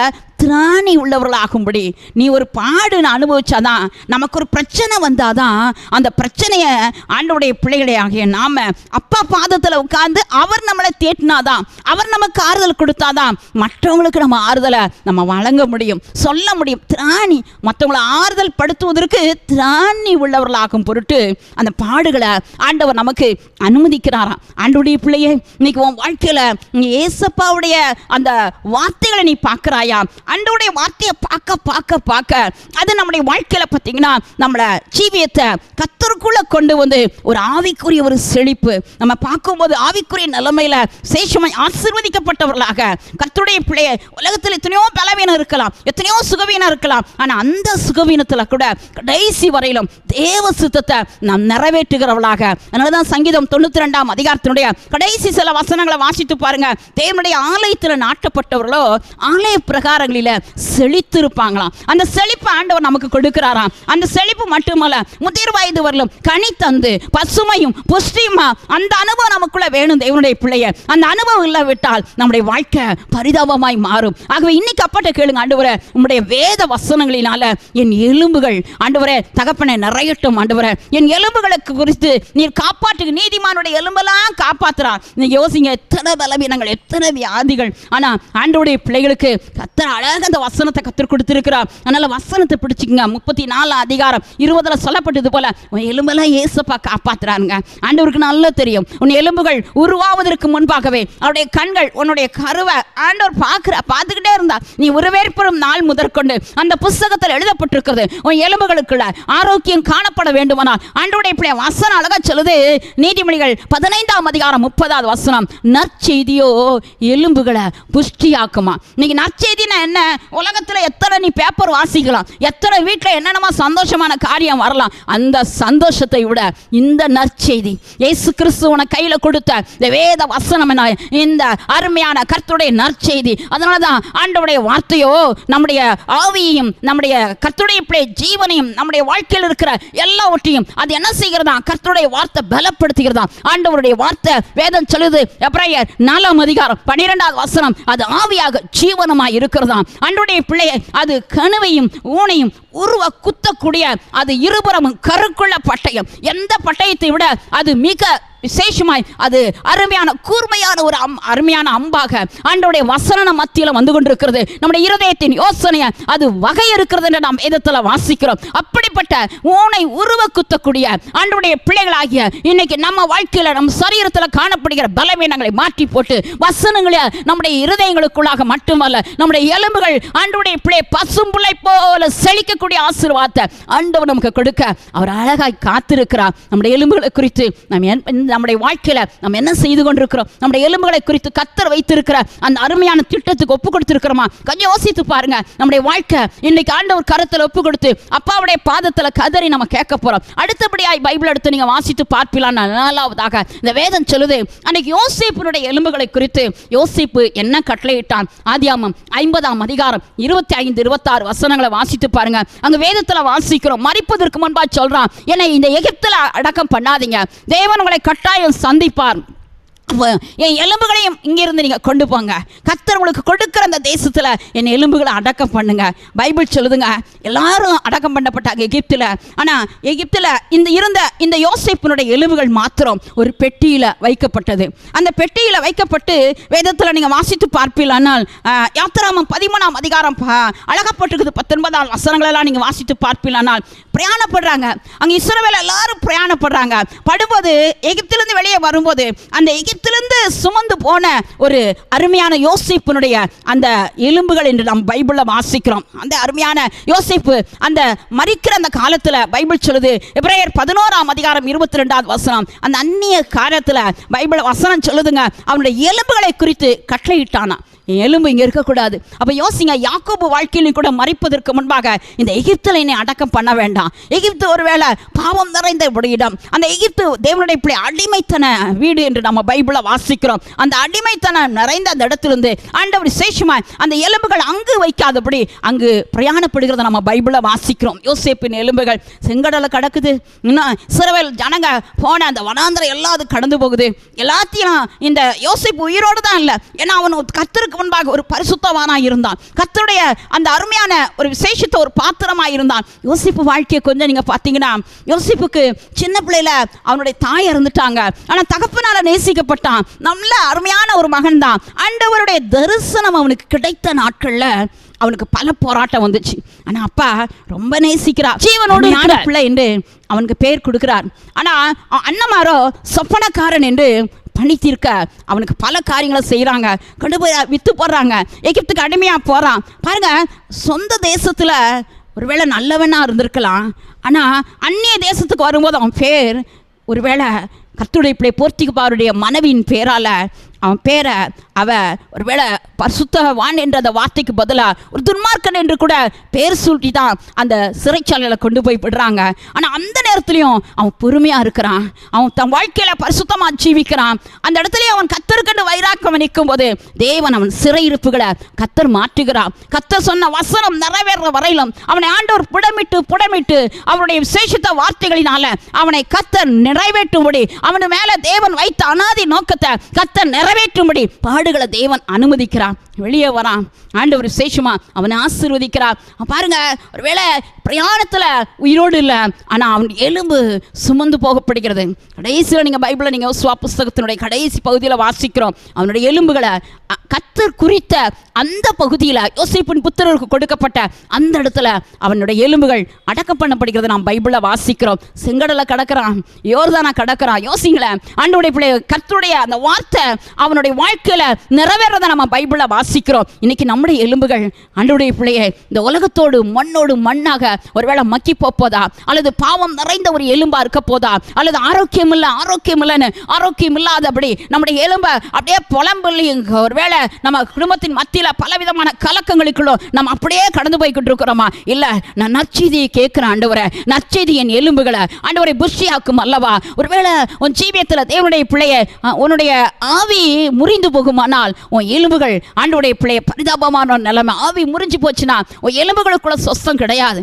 S1: திராணி உள்ளவர்களாகும்படி நீ ஒரு பாடுன்னு அனுபவிச்சாதான், நமக்கு ஒரு பிரச்சனை வந்தாதான் அந்த பிரச்சனையை ஆண்டவருடைய பிள்ளைகளை ஆகிய நாம அப்பா பாதத்தில் உட்கார்ந்து அவர் நம்மளை தேட்டினாதான், அவர் நமக்கு ஆறுதல் கொடுத்தாதான் மற்றவங்களுக்கு நம்ம ஆறுதலை நம்ம வழங்க முடியும், சொல்ல முடியும். திராணி, மற்றவங்களை ஆறுதல் படுத்துவதற்கு திராணி உள்ளவர்களாகும் பொருட்டு அந்த பாடுகளை ஆண்டவர் நமக்கு அனுமதிக்கிறாராம். ஆண்டவருடைய பிள்ளையே, இன்னைக்கு உன் வாழ்க்கையில் நீ ஏசப்பாவுடைய அந்த வார்த்தைகளை நீ பார்க்கிறாயா? ஆண்டவருடைய வார்த்தையை பார்க்க அது நம்முடைய வாழ்க்கையில் பார்த்தீங்கன்னா நம்மளை ஜீவியத்தை கர்த்தருக்குள்ள கொண்டு வந்து ஒரு ஆவிக்குரிய ஒரு செழிப்பு நம்ம பார்க்கும்போது ஆவிக்குரிய நிலைமையில சேஷமாய் ஆசீர்வதிக்கப்பட்டவர்களாக கர்த்தருடைய பிள்ளைய. உலகத்தில் எத்தனையோ பலவீனம் இருக்கலாம், எத்தனையோ சுகவீனம் இருக்கலாம், ஆனால் அந்த சுகவீனத்தில் கூட கடைசி வரையிலும் தேவ சித்தத்தை நாம் நிறைவேற்றுகிறவர்களாக. அதனாலதான் சங்கீதம் 92ஆம் அதிகாரத்தினுடைய கடைசி சில வசனங்களை வாசித்து பாருங்க. தேவனுடைய ஆலயத்தில் நாட்டப்பட்டவர்களோ ஆலய பிரகாரங்களில் செழித்திருப்பாங்களாம். அந்த செழிப்பு ஆண்டவர் நமக்கு கொடுக்கிறாராம். அந்த செழிப்பு மட்டுமல்ல, முதிர் வயது வரலும் கனி தந்து பசுமையும் புஷ்டியுமா அந்த அனுபவம் நமக்குள்ள வேணும். தேவனுடைய பிள்ளைய, அந்த அனுபவம் இல்லாவிட்டால் நம்முடைய வாழ்க்கை பரிதாபமாய் மாறும். ஆகவே இன்னைக்கு அப்பட்ட கேளுங்க, ஆண்டவரே உம்முடைய வேத வசனங்களினால என் எலும்புகள் ஆண்டவரே தகப்பனை நிறையட்டும். ஆண்டவரே என் எலும்புகளுக்கு குறித்து நீர் காப்பாற்று. நீதிமானுடைய எலும்பெல்லாம் காப்பாற்றுறார். நீங்க யோசிங்க, எத்தனை பலவீனங்கள், எத்தனை வியாதிகள். ஆனா ஆண்டவருடைய பிள்ளைகளுக்கு கர்த்தர் அழகாக அந்த வசனத்தை கற்றுக் கொடுத்துருக்கிறார். அதனால் வசனத்தை பிடிச்சிக்கங்க. 34 அதிகாரம் 20 சொல்லப்பட்டது போல உன் எலும்பெல்லாம் ஏசப்பா காப்பாற்றுறாங்க. ஆண்டவருக்கு நல்லா தெரியும் உன் எலும்புகள் உருவாவதற்கு முன்பாகவே அவருடைய கண்கள் உன்னுடைய கருவை ஆண்டவர் பார்த்துக்கிட்டே இருந்தா. நீ உருவேற்படும் நாள் முதற்கொண்டு அந்த புஸ்தகத்தில் எழுதப்பட்டிருக்கிறது. உன் எலும்புகளுக்குள்ள ஆரோக்கியம் காணப்பட வேண்டுமானால் ஆண்டவருடைய இப்படி வசனம் அழகா சொல்லுது. நீதிமொழிகள் 15 அதிகாரம் 30 வசனம், நற்செய்தியோ எலும்புகளை புஷ்டியாக்குமா. இன்னைக்கு நற்செய்தினா என்ன? உலகத்தில் எத்தனை நீ பேப்பர் வாசிக்கலாம், எத்தனை வீட்டில் என்னென்னமா சந்தோஷமான காரியம் வரலாம். அந்த சந்தோஷத்தை விட இந்த நற்செய்தி, இயேசு கிறிஸ்து உனக்கு கையில் கொடுத்த இந்த வேத வசனம் என்ன, இந்த அருமையான கர்த்தருடைய நற்செய்தி. அதனால தான் ஆண்டவருடைய வார்த்தையோ நம்முடைய ஆவியையும் நம்முடைய கர்த்தருடைய ஜீவனையும் நம்முடைய வாழ்க்கையில் இருக்கிற எல்லாவற்றையும் அது என்ன செய்கிறதா? கர்த்தருடைய வார்த்தை பலப்படுத்துகிறதா. ஆண்டவருடைய வார்த்தை வேதம் சொல்லுது, எபிரேயர் 4 அதிகாரம் 12 வசனம், அது ஆவியாக ஜீவனமாய் இருக்கிறதா. ஆண்டவருடைய பிள்ளையை அது கணுவையும் ஊனையும் உருவ குத்தக்கூடிய, அது இருபுறமும் கருக்குள்ள பட்டயம். எந்த பட்டயத்தை விட அது மிக விசேஷமாய், அது அருமையான கூர்மையான ஒரு அருமையான அம்பாக ஆண்டவருடைய வசன மத்தியில் வந்து கொண்டிருக்கிறது. நம்முடைய இருதயத்தின் யோசனையை அது வகை இருக்கிறது என்று நாம் வேதத்தில் வாசிக்கிறோம். அப்படிப்பட்ட ஊனை உருவ குத்தக்கூடிய ஆண்டவருடைய பிள்ளைகளாகிய இன்னைக்கு நம்ம வாழ்க்கையில் நம்ம சரீரத்தில் காணப்படுகிற பலவீனங்களை மாற்றி போட்டு வசனங்களை நம்முடைய இருதயங்களுக்குள்ளாக மட்டுமல்ல, நம்முடைய எலும்புகள் ஆண்டவருடைய பிள்ளை பசும்புள்ளை போல செழிக்கக்கூடிய ஆசீர்வாதத்தை ஆண்டவர் நமக்கு கொடுக்க அவர் அழகாய் காத்திருக்கிறார். நம்முடைய எலும்புகளை குறித்து நம்முடைய வாழ்க்கையில நம்ம என்ன செய்து கொண்டிருக்கிறோம்? நம்முடைய எலும்புகளை குறித்து கர்த்தர் வைத்திருக்கிற அந்த அருமையான திட்டத்துக்கு ஒப்பு கொடுத்திருக்கிறோமா? கொஞ்சம் யோசித்து பாருங்க. நம்முடைய வாழ்க்கை இன்னைக்கு ஆண்டவர் கரத்தில் ஒப்பு கொடுத்து அப்பாவுடைய பாதத்தில் கதறி நம்ம கேட்க போறோம். அடுத்தபடியாய் பைபிள் எடுத்து நீங்க வாசித்து பார்ப்பீங்களா? 4வதாக இந்த வேதம் சொல்லுது, அன்னைக்கு யோசேப்பினுடைய எலும்புகளை குறித்து யோசேப்பு என்ன கட்டளையிட்டான். ஆதியாகமம் 50 அதிகாரம் 25 26 வசனங்களை வாசித்து பாருங்க. அங்க வேதத்தில் வாசிக்கிறோம், மரிப்பதற்கு முன்பா சொல்றான், என்னை இந்த எகிப்தில் அடக்கம் பண்ணாதீங்க, தேவன் உங்களை கட்டாயம் சந்திப்பார், என் எலும்புகளையும் இங்கிருந்து நீங்க கொண்டு போங்க, கர்த்தர் உங்களுக்கு கொடுக்கிற அந்த தேசத்துல என் எலும்புகளை அடக்கம் பண்ணுங்க. பைபிள் சொல்லுதுங்க, எல்லாரும் அடக்கம் பண்ணப்பட்டாங்க எகிப்தில். ஆனா எகிப்தில் இருந்த இந்த யோசேப்பினுடைய எலும்புகள் மாத்திரம் ஒரு பெட்டியில வைக்கப்பட்டது. அந்த பெட்டியில வைக்கப்பட்டு வேதத்தில் நீங்க வாசித்து பார்ப்பீங்களானால் யாத்திராகமம் 13 அதிகாரம் அழகப்பட்டிருக்குது. 19 வசனங்களெல்லாம் நீங்க வாசித்து பார்ப்பீங்களானால் பிரயாணப்படுறாங்க. அங்க இஸ்ரவேல் எல்லாரும் பிரயாணப்படுறாங்க. படும்போது எகிப்திலிருந்து வெளியே வரும்போது அந்த எகிப்திலிருந்து சுமந்து போன ஒரு அருமையான யோசேப்பினுடைய அந்த எலும்புகள் என்று நாம் பைபிளில் வாசிக்கிறோம். அந்த அருமையான யோசேப்பு அந்த மரிக்கிற அந்த காலத்தில் பைபிள் சொல்லுது, எபிரேயர் 11 அதிகாரம் 22 வசனம், அந்த அந்நிய காலத்தில் பைபிள் வசனம் சொல்லுதுங்க, அவனுடைய எலும்புகளை குறித்து கட்டளையிட்டானா, எலும்பு இங்கே இருக்கக்கூடாது. அப்போ யோசிங்க, யாக்கோபு வாழ்க்கையிலும் கூட மரிப்பதற்கு முன்பாக இந்த எகிப்தில் என்னை அடக்கம் பண்ண வேண்டாம். எகிப்து ஒருவேளை பாவம் நிறைந்த ஒரு இடம். அந்த எகிப்து தேவனுடைய இப்படி அடிமைத்தன வீடு என்று நம்ம பைபிளை வாசிக்கிறோம். அந்த அடிமைத்தனம் நிறைந்த அந்த இடத்திலிருந்து ஆண்டவர் விசேஷமாய் அந்த எலும்புகள் அங்கு வைக்காதபடி அங்கு பிரயாணப்படுகிறத நம்ம பைபிளை வாசிக்கிறோம். யோசேப்பின் எலும்புகள் செங்கடலை கடக்குது. இன்னும் இஸ்ரவேல் ஜனங்க போன அந்த வனாந்திரம் எல்லாம் கடந்து போகுது. எல்லாத்தையும் இந்த யோசேப்பு உயிரோடு தான் இல்லை, ஏன்னா அவன் கர்த்தருக்கு முன்பாக ஒரு பரிசுத்தவானாக இருந்தான். கர்த்தருடைய அந்த அருமையான ஒரு விசேஷத்தை ஒரு பாத்திரமாக இருந்தான். யோசேப்பு வாழ்க்கையை கொஞ்சம் நீங்க பார்த்தீங்கன்னா, யோசேப்புக்கு சின்ன பிள்ளையில அவனுடைய தாய் இறந்துட்டாங்க. ஆனால் தகப்பனால நேசிக்கப்பட்டான். நல்ல அருமையான ஒரு மகன் தான். ஆண்டவருடைய தரிசனம் அவனுக்கு கிடைத்த நாட்கள்ல அவனுக்கு பல போராட்டம் வந்துச்சு. ஆனா அப்பா ரொம்ப நேசிக்கிறார், ஜீவனோடு பிள்ளை என்று அவனுக்கு பேர் கொடுக்கிறார். ஆனா அண்ணமாரோ சொப்பனக்காரன் என்று பணி தீர்க்க அவனுக்கு பல காரியங்களை செய்கிறாங்க. கொண்டு போய் விற்று போடுறாங்க, எகிப்துக்கு அடிமையாக போகிறான். பாருங்க, சொந்த தேசத்தில் ஒருவேளை நல்லவனாக இருந்திருக்கலாம், ஆனால் அந்நிய தேசத்துக்கு வரும்போது அவன் பேர் ஒருவேளை கர்த்தருடைய பிள்ளை போர்த்திகுபாருடைய மனைவியின் பேரால அவன் பேரை ஒருவேளை பரிசுத்தவான் என்ற அந்த வார்த்தைக்கு பதிலாக ஒரு துன்மார்க்கன் என்று கூட பேர் சூட்டி தான் அந்த சிறைச்சாலையில் கொண்டு போய் விடுறாங்க. ஆனால் அந்த நேரத்துலையும் அவன் பொறுமையாக இருக்கிறான். அவன் தன் வாழ்க்கையில் பரிசுத்தமாக ஜீவிக்கிறான். அந்த இடத்துலையும் அவன் கர்த்தருக்கென்று வைராக்கியம் நிற்கும் போது தேவன் அவன் சிறையிருப்புகளை கர்த்தர் மாற்றுகிறான். கர்த்தர் சொன்ன வசனம் நிறைவேற வரையிலும் அவனை ஆண்டவர் புடமிட்டு அவனுடைய விசேஷித்த வார்த்தைகளினால அவனை கர்த்தர் நிறைவேற்றும்படி, அவனு மேலே தேவன் வைத்த அனாதி நோக்கத்தை கர்த்தர் நிறைவேற்றும்படி பாடுகளை தேவன் அனுமதிக்கிறான். வெளியே வரான், ஆண்டவர் விசேஷமா அவனை ஆசீர்வதிக்கிறார். பாருங்க, ஒருவேளை பிரயாணத்தில் உயிரோடு இல்லை, ஆனால் அவன் எலும்பு சுமந்து போகப்படுகிறது. கடைசியில் நீங்கள் பைபிளில் நீங்கள் யோசுவா புஸ்தகத்தினுடைய கடைசி பகுதியில் வாசிக்கிறோம், அவனுடைய எலும்புகளை கர்த்தர் குறித்த அந்த பகுதியில் யோசேப்பின் புத்திரருக்கு கொடுக்கப்பட்ட அந்த இடத்துல அவனுடைய எலும்புகள் அடக்கம் பண்ணப்படுகிறது. நாம் பைபிளில் வாசிக்கிறோம். செங்கடலை கடக்கிறான், யோர்தானை கடக்கிறான். யோசிங்களேன், ஆண்டவருடைய பிள்ளை கர்த்தருடைய அந்த வார்த்தை அவனுடைய வாழ்க்கையில் நிறைவேறதை நம்ம பைபிளில் வாசிக்கிறோம். இன்னைக்கு நம்முடைய எலும்புகள் ஆண்டவருடைய பிள்ளையை இந்த உலகத்தோடு மண்ணோடு மண்ணாக ஒருவேளை மக்கி போப்போதா, அல்லது பாவம் நிறைந்த ஒரு எலும்பா இருக்க போதா, அல்லது ஆரோக்கியம் இல்லைன்னு ஆரோக்கியம் இல்லாதபடி நம்முடைய எலும்பை அப்படியே புலம்புள்ளி ஒருவேளை நம்ம குடும்பத்தின் மத்தியில் பலவிதமான கலக்கங்களுக்குள்ளோ நம்ம அப்படியே கடந்து போய்கிட்டு இருக்கிறோமா? இல்லை, நான் நற்செய்தியை கேட்கிறேன் ஆண்டவரே, நற்செய்தி என் எலும்புகளை ஆண்டவரை புஷ்டியாக்கும் அல்லவா? ஒருவேளை உன் ஜீவியத்தில் தேவனுடைய பிள்ளையை உன்னுடைய ஆவி முறிந்து போகுமானால் உன் எலும்புகள் ஆண்டவருடைய பிள்ளையை பரிதாபமான நிலைமை ஆவி முறிஞ்சு போச்சுன்னா உன் எலும்புகளுக்குள்ள சொஸ்தம் கிடையாது.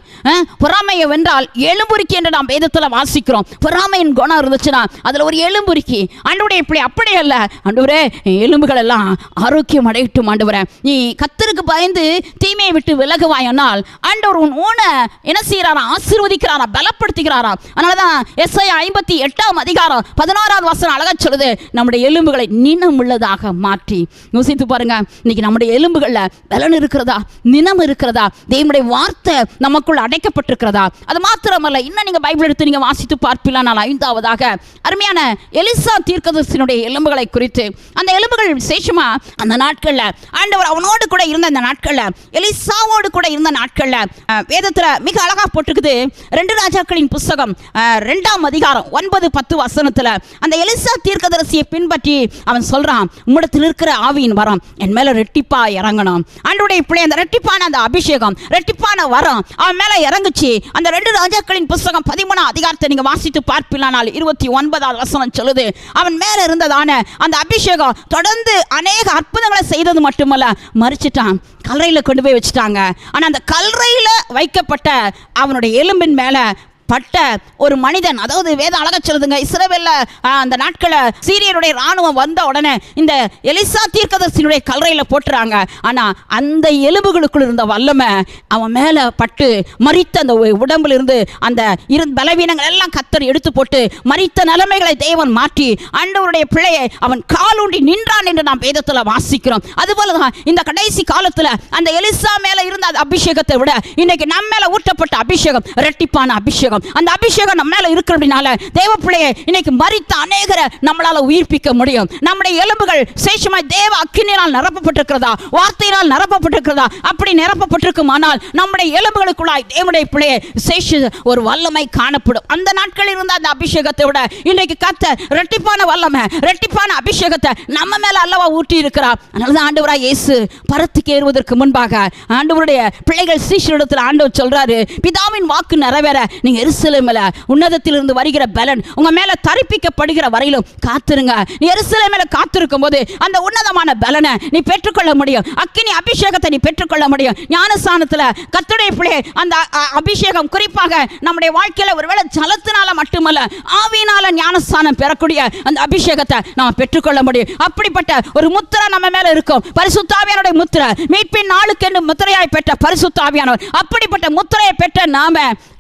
S1: பொறாமையை வென்றால் எலும்புரிக்கி என்று நாம் வேதத்தில் வாசிக்கிறோம். பொறாமையின் குணம் இருந்துச்சுன்னா அதில் ஒரு எலும்புரிக்கி. ஆண்டவருடைய பிள்ளை அப்படி அல்ல, ஆண்டவரே எலும்புகள் எல்லாம் ஆரோக்கியம் அடையட்டும் ஆண்டவரே. நீ கர்த்தருக்கு பயந்து தீமையை விட்டு விலகுவாயனால் ஆண்டவர் உன் ஊனை என்ன செய்யறாரா? ஆசீர்வதிக்கிறாரா, பலப்படுத்துகிறாரா. அதனாலதான் எஸ்ஐயா 58 அதிகாரம் 16வது வசனம் அழகா சொல்லுது, நம்முடைய எலும்புகளை நினம் உள்ளதாக மாற்றி. யோசித்து பாருங்க, இன்னைக்கு நம்முடைய எலும்புகள்ல பலன் இருக்கிறதா, நினம் இருக்கிறதா, தேவனுடைய வார்த்தை நமக்குள் அடைக்கப்பட்டிருக்கிறதா? அது மாத்திரமல்ல, இன்னும் நீங்க பைபிள் எடுத்து நீங்க வாசித்து பார்ப்பீங்களா? நான் 5வதாக அருமையான எலிசா தீர்க்கதரிசியினுடைய எலும்புகளை குறித்து, அந்த எலும்புகள் விசேஷமா அந்த நாட்கள்ல ஆண்டவர் அவனோடு கூட இருந்த அந்த நாட்கள்ல, எலிசாவோடு கூட இருந்த நாட்கள்ல வேதத்துல மிக அழகா போட்டிருக்குது. 2 ராஜாக்களின் புஸ்தகம் 2ஆம் அதிகாரம் 9-10 வசனத்துல அந்த எலிசா தீர்க்கதரிசியை பின்பற்றி அவன் சொல்றான், உம்மிடத்தில் இருக்கிற ஆவியின் வரம் என் மேல ரெட்டிப்பா இறங்கணும். ஆண்டவருடைய பிள்ளை அந்த ரெட்டிப்பான அந்த அபிஷேகம், ரெட்டிப்பான வரம் அவன் மேல இறங்குச்சு. அந்த 2 ராஜாக்களின் புஸ்தகம் 13ஆம் அதிகாரத்தை நீங்க வாசித்து பார்ப்பிலானால் 29வது வசனம் சொல்லுது, அவன் மேல இருந்ததான அந்த அபிஷேகம் தொடர்ந்து அநேக அற்புதங்களை செய்தது மட்டுமல்ல, மறிச்சிட்டான், கல்லறையில் கொண்டு போய் வச்சுட்டாங்க. ஆனா அந்த கல்லறையில் வைக்கப்பட்ட அவனுடைய எலும்பின் மேல பட்ட ஒரு மனிதன், அதாவது வேதம் அழகா சொல்லுதுங்க, இஸ்ரவேல்ல அந்த நாட்களில் சீரியருடைய ராணுவம் வந்த உடனே இந்த எலிசா தீர்க்கதரிசியினுடைய கல்லறையில் போட்டுறாங்க. ஆனா அந்த எலும்புகளுக்குள் இருந்த வல்லமை அவன் மேல பட்டு மரித்த அந்த உடம்புல இருந்து அந்த பலவீனங்கள் எல்லாம் கர்த்தர் எடுத்து போட்டு மரித்த நிலைமைகளை தேவன் மாற்றி ஆண்டவருடைய பிள்ளையை அவன் காலூண்டி நின்றான் என்று நாம் வேதத்தில் வாசிக்கிறோம். அதுபோலதான் இந்த கடைசி காலத்துல அந்த எலிசா மேல இருந்த அபிஷேகத்தை விட இன்னைக்கு நம்ம மேல ஊற்றப்பட்ட அபிஷேகம் இரட்டிப்பான அபிஷேகம். அந்த அபிஷேகம் நம்ம மேல இருக்கிறதுனால தேவ பிள்ளையை இன்னைக்கு மரித்த அநேகரை நம்மளால உயிர்ப்பிக்க முடியும். நம்முடைய எலும்புகள் சேஷமாய் தேவ அக்கினியால் நிரப்பப்பட்டிருக்கிறதா, வார்த்தையினால் நிரப்பப்பட்டிருக்கிறதா? அப்படி நிரப்பப்பட்டிருக்குமானால் நம்முடைய எலும்புகளுக்குள்ளாய் தேவனுடைய பிள்ளையை சேஷ ஒரு வல்லமை காணப்படும். அந்த நாட்களில் இருந்த அந்த அபிஷேகத்தை விட இன்னைக்கு கர்த்தர் இரட்டிப்பான வல்லமை, இரட்டிப்பான அபிஷேகத்தை நம்ம மேல அல்லவா ஊட்டி இருக்கிறார். அதனாலதான் ஆண்டவராய் இயேசு பரத்துக்கு ஏறுவதற்கு முன்பாக ஆண்டவருடைய பிள்ளைகள் சீஷரிடத்தில் ஆண்டவர் சொல்றாரு, பிதாவின் வாக்கு நிறைவேற நீங்க எருசலேமில் உன்னதத்திலிருந்து வருகிற பலன் உங்க மேல தரிப்பிக்கப்படுகிற வரையிலும் காத்திருங்க. நீ எருசலேமில் காத்திருக்கும் போது அந்த உன்னதமான பலனை நீ பெற்றுக்கொள்ள முடியும். அக்கினி அபிஷேகத்தை நீ பெற்றுக்கொள்ள முடியும். ஞானஸ்தானத்தில் கர்த்தருடைய பிள்ளை அந்த அபிஷேகம் குறிப்பாக நம்முடைய வாழ்க்கையில ஒருவேளை ஜலத்தினால மட்டுமல்ல ஆவியினால ஞானஸ்தானம் பெறக்கூடிய அந்த அபிஷேகத்தை நாம் பெற்றுக்கொள்ள முடியும். அப்படிப்பட்ட ஒரு முத்திரை நம்ம மேல இருக்கும். பரிசுத்த ஆவியானவருடைய முத்திரை, மீட்பின் நாளுக்கு என்று முத்திரையாய் பெற்ற பரிசுத்த ஆவியானவர், அப்படிப்பட்ட முத்திரையை பெற்ற நாம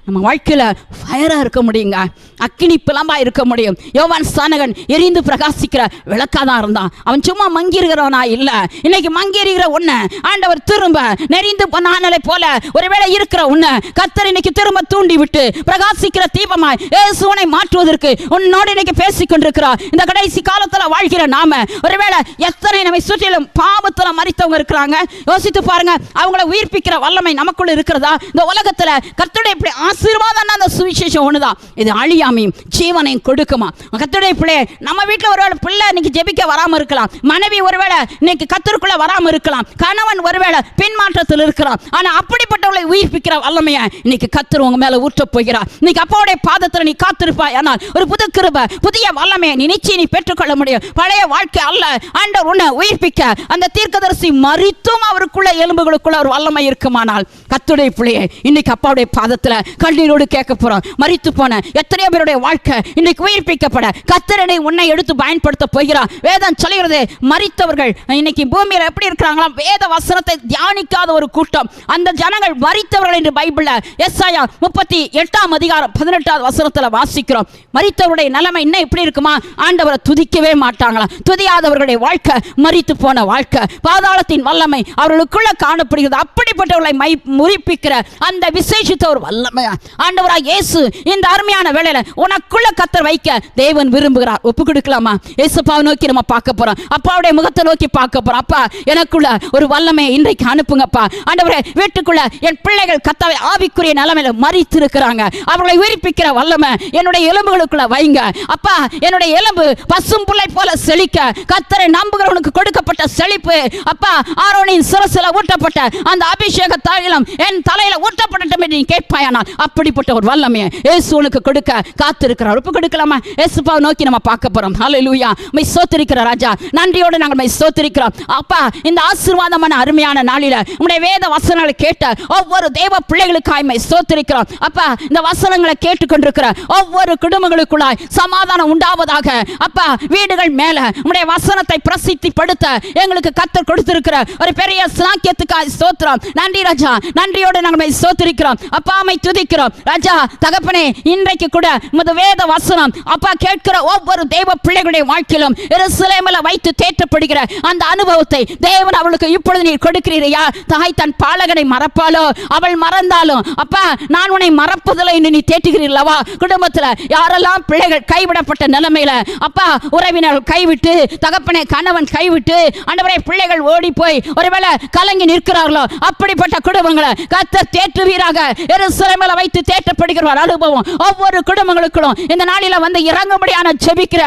S1: நம்ம வாழ்க்கையில் ஃபயராக இருக்க முடியுங்க, அக்கினி பிளம்பாக இருக்க முடியும். யோவான் ஸ்நானகன் எரிந்து பிரகாசிக்கிற விளக்காக தான் இருந்தான். அவன் சும்மா மங்கியிருக்கிறவனா இல்லை. இன்னைக்கு மங்கியிருக்கிற உன்னை ஆண்டவர் திரும்ப நெறிந்து நானலை போல ஒருவேளை இருக்கிற உன்னை கர்த்தர் இன்னைக்கு திரும்ப தூண்டி விட்டு பிரகாசிக்கிற தீபமாய் இயேசுவை மாற்றுவதற்கு உன்னோடு இன்னைக்கு பேசிக் கொண்டிருக்கிறார். இந்த கடைசி காலத்தில் வாழ்கிற நாம ஒருவேளை எத்தனை நம்மை சுற்றிலும் பாவத்தில் மரித்தவங்க இருக்கிறாங்க. யோசித்து பாருங்க, அவங்கள உயிர்ப்பிக்கிற வல்லமை நமக்குள்ள இருக்கிறதா? இந்த உலகத்தில் கர்த்தருடைய இப்படி ஆசீர்வாதம் அந்த சுவிசேஷம் ஒண்ணுதான். இது அழியாமையும் ஜீவனையும் கொடுக்குமா? கர்த்தருடைய பிள்ளை நம்ம வீட்டில் ஒருவேளை பிள்ளை இன்னைக்கு ஜெபிக்க வராம இருக்கலாம், மனைவி ஒருவேளை இன்னைக்கு கர்த்தருக்குள்ள வராம இருக்கலாம், கணவன் ஒருவேளை பின்மாற்றத்தில் இருக்கிறான். ஆனா அப்படிப்பட்டவளை உயிர்ப்பிக்கிற வல்லமையை இன்னைக்கு கர்த்தர் உங்க மேல ஊற்ற போகிறார். இன்னைக்கு அப்பாவுடைய பாதத்தில் நீ காத்திருப்பாய், ஆனால் ஒரு புது கிருபை, புதிய வல்லமையை நீ நிச்சயம் நீ பெற்றுக்கொள்ள முடியும். பழைய வாழ்க்கை அல்ல, ஆண்டவர் உன்னை உயிர்ப்பிக்க அந்த தீர்க்கதரிசி மரித்தும் அவருக்குள்ள எலும்புகளுக்குள்ள ஒரு வல்லமை இருக்குமானால் கர்த்தருடைய பிள்ளையை இன்னைக்கு அப்பாவுடைய பாதத்தில் கண்ணீரோடு கேட்க போறோம். மரித்து போன எத்தனையோ பேருடைய வாழ்க்கை இன்னைக்கு உயிர்ப்பிக்கப்பட கர்த்தர் உன்னை எடுத்து பயன்படுத்த போகிறார். வேதம் சொல்கிறது, மரித்தவர்கள் இன்னைக்கு பூமியில் எப்படி இருக்கிறாங்களா, வேத வசனத்தை தியானிக்காத ஒரு கூட்டம், அந்த ஜனங்கள் மரித்தவர்கள் என்று பைபிள்ல எசாயா 38:18 வாசிக்கிறோம். மரித்தவருடைய நிலைமை இன்னும் எப்படி இருக்குமா, ஆண்டவரை துதிக்கவே மாட்டாங்களா. துதியாதவர்களுடைய வாழ்க்கை மரித்து போன வாழ்க்கை, பாதாளத்தின் வல்லமை அவர்களுக்குள்ள காணப்படுகிறது. அப்படிப்பட்டவர்களை முறிப்பிக்கிற அந்த விசேஷித்த ஒரு வல்லமை ஆண்டவராக இயேசு இந்த அருமையான வேளையில உனக்குள்ள கர்த்தர் வைக்க தேவன் விரும்புகிறார். ஒப்பு கொடுக்கலாமா? இயேசுப்பாவை நோக்கி நம்ம பார்க்க போறோம். அப்பாவுடைய முகத்தை நோக்கி பார்க்க போறோம். அப்பா, எனக்குள்ள ஒரு வல்லமையை இன்றைக்கு அனுப்புங்கப்பா. ஆண்டவரே, வீட்டுக்குள்ள என் பிள்ளைகள் கர்த்தாவே ஆவிக்குரிய நிலைமையில மரித்து இருக்கிறாங்க, அவர்களை உயிர்ப்பிக்கிற வல்லமை என்னுடைய எலும்புகளுக்குள்ள வைங்க. அப்பா, என்னுடைய எலும்பு பசும் புல்லை போல செழிக்க கர்த்தரை நம்புகிறவனுக்கு கொடுக்கப்பட்ட செழிப்பு, அப்பா, ஆரோனின் சிரசில ஊட்டப்பட்ட அந்த அபிஷேக தைலம் என் தலையில ஊட்டப்படட்டும் என்று நீ கேட்பாயானால் அப்படிப்பட்ட ஒரு வல்லமையை இயேசு உனக்கு கொடுக்க காத்திருக்கிறார். ஒப்பு கொடுக்கலாமா? இயேசுப்பாவை நோக்கி நம்ம பார்க்க போறோம். ஹல்லேலூயா. மை ஸ்தோத்திரிக்கிற ராஜா, நன்றியோடு நாங்கள் மை ஸ்தோத்திரிக்கிறோம். அப்பா, இந்த ஆசீர்வாதமான அருமையான நாளில உம்முடைய வேத வசனங்களை கேட்ட ஒவ்வொரு தேவ பிள்ளைகளுக்காய் மை ஸ்தோத்திரிக்கிறோம். அப்பா, இந்த வசனங்களை கேட்டுக்கொண்டிருக்கிற ஒவ்வொரு குடும்பங்களுக்குள்ளாய் சமாதானம் உண்டாவதாக. அப்பா, வீடுகள் மேல உம்முடைய வசனத்தை பிரசித்திப்படுத்த எங்களுக்கு கர்த்தர் கொடுத்திருக்கிற ஒரு பெரிய சாக்கியத்துக்காய் ஸ்தோத்திரம். நன்றி ராஜா, நன்றியோடு நாங்கள் ஸ்தோத்திரிக்கிறோம். அப்பா, மை துதிக்கிறோம் ராஜா. தகப்பனே, இன்றைக்கு கூட உமது வேத வசனம் அப்பா கேட்கிற ஒவ்வொரு தேவ பிள்ளைகளுடைய வாழ்க்கையிலும் எருசலேமில் வைத்து தேற்றப்படுகிற அந்த அனுபவத்தை தேவன் அவளுக்கு இப்பொழுது நீர் கொடுக்கிறீரையா. தாய் தன் பாலகனை மறப்பாலோ, அவள் மறந்தாலும் அப்பா நான் உன்னை மறப்பதில்லை என்று நீ தேற்றுகிறீர்களவா. குடும்பத்தில் யாரெல்லாம் பிள்ளைகள் கைவிடப்பட்ட நிலைமையில, அப்பா, உறவினர்கள் கைவிட்டு, தகப்பனை கணவன் கைவிட்டு, ஆண்டவரே பிள்ளைகள் ஓடி போய் ஒருவேளை கலங்கி நிற்கிறார்களோ, அப்படிப்பட்ட குடும்பங்களை கர்த்தர் தேற்றுவீராக. எருசலேமில் வைத்து தேற்றப்படுகிற அனுபவம் ஒவ்வொரு குடும்பங்களுக்கும் இந்த நாளில வந்து இறங்கும்படியான ஜெபிக்கிற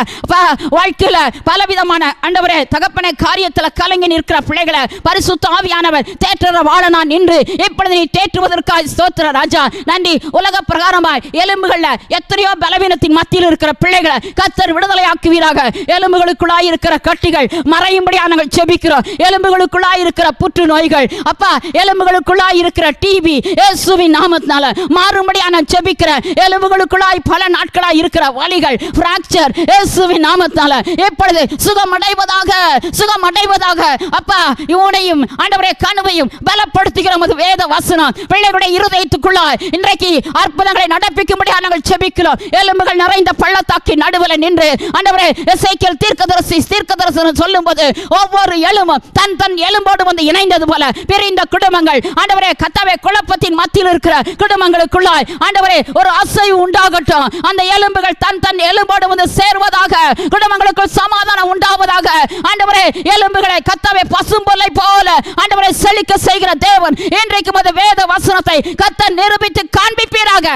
S1: வாழ்க்கையில பலவிதமான ஆண்டவரே தகப்பனை காரியத்தில் கலங்கி நிற்கிற பிள்ளைகளை பரிசுத்த ஆவியானவர் தேற்ற வாழ நான் நின்று இப்பொழுது நீ தேற்றுவதற்காக ஸ்தோத்திர ராஜா. நன்றி. உலக பிரகாரமாய் எலும்புகள்ல எத்தனையோ பலவீனத்தின் மத்தியில் இருக்கிற பிள்ளைகளை கர்த்தர் விடுதலை ஆக்குவீராக. எலும்புகளுக்குள்ளாய் இருக்கிற கட்டிகள் மறையும்படியாக நாங்கள் ஜெபிக்கிறோம். எலும்புகளுக்குள்ளாய் இருக்கிற புற்று நோய்கள், அப்பா, எலும்புகளுக்குள்ளாய் இருக்கிற டிபி இயேசுவின் நாமத்தினால மாறும்படியாக நான் ஜெபிக்கிறேன். எலும்புகளுக்குள்ளாய் பல நாட்களாய் இருக்கிற வலிகள், பிராக்சர் இயேசுவின் நாமத்தினால இப்பொழுது சுகமடைவதாக, சுகமடைவதாக. அப்பா, இவனையும் ஆண்டவரே கனவையும் பலப்படுத்துகிற உமது வேத வசனம் பிள்ளைகளுடைய இருதயத்துக்குள்ளாய் இன்றைக்கு அற்புதங்களை நடப்பிக்கும்படியாக நாங்கள் ஜெபிக்கிறோம். எலும்புகள் நிறைந்த பள்ளத்தாக்கின் நடுவில் நின்று ஆண்டவரே எசேக்கியேல் தீர்க்கதரிசனம் சொல்லும்போது ஒவ்வொரு எலும்பும் தன் தன் எலும்போடு வந்து இணைந்தது போல பிரிந்த குடும்பங்கள் ஆண்டவரே கர்த்தாவே குழப்பத்தின் மத்தியில் இருக்கிற குடும்பங்களுக்குள்ளாய் ஆண்டவரே ஒரு அசைவு உண்டாகட்டும். அந்த எலும்புகள் தன் தன் எலும்போடு வந்து சேர்வதாக. குடும்பங்களுக்குள் சமாதானம் உண்டாவதாக. ஆண்டவரே எலும்புகளை கர்த்தாவே பசும்பொல்லை போல ஆண்டவரே செழிக்க செய்கிற தேவன் இன்றைக்கு உமது வேத வசனத்தை கர்த்தர் நிரூபித்து காண்பிப்பீராக.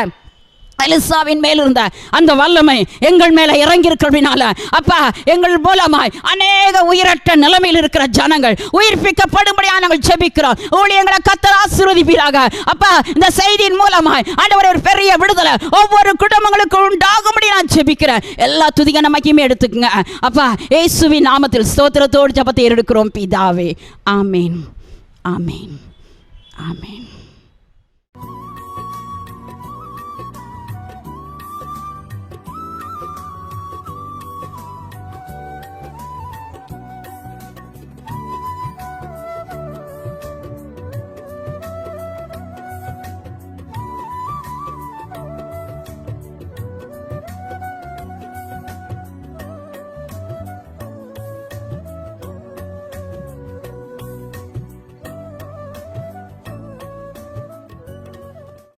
S1: எலிசாவின் மேல் இருந்த அந்த வல்லமை எங்கள் மேல இறங்கி இருக்கிறதுனால அப்பா எங்கள் மூலமாய் அநேக உயிரற்ற நிலைமையில் இருக்கிற ஜனங்கள் உயிர்ப்பிக்கப்படும்படியாக நாங்கள் ஜெபிக்கிறோம். ஊழியங்களை கர்த்தர் ஆசீர்வதிப்பீராக. அப்பா, இந்த செய்தியின் மூலமாய் ஆண்டவரே ஒரு பெரிய விடுதலை ஒவ்வொரு குடும்பங்களுக்கு உண்டாகும்படி நான் ஜெபிக்கிறேன். எல்லா துதிக நமக்குமே எடுத்துக்கங்க. அப்பா, இயேசுவின் நாமத்தில் ஸ்தோத்திரத்தோடு ஜெபத்தை எடுக்கிறோம் பிதாவே. ஆமேன், ஆமேன், ஆமேன்.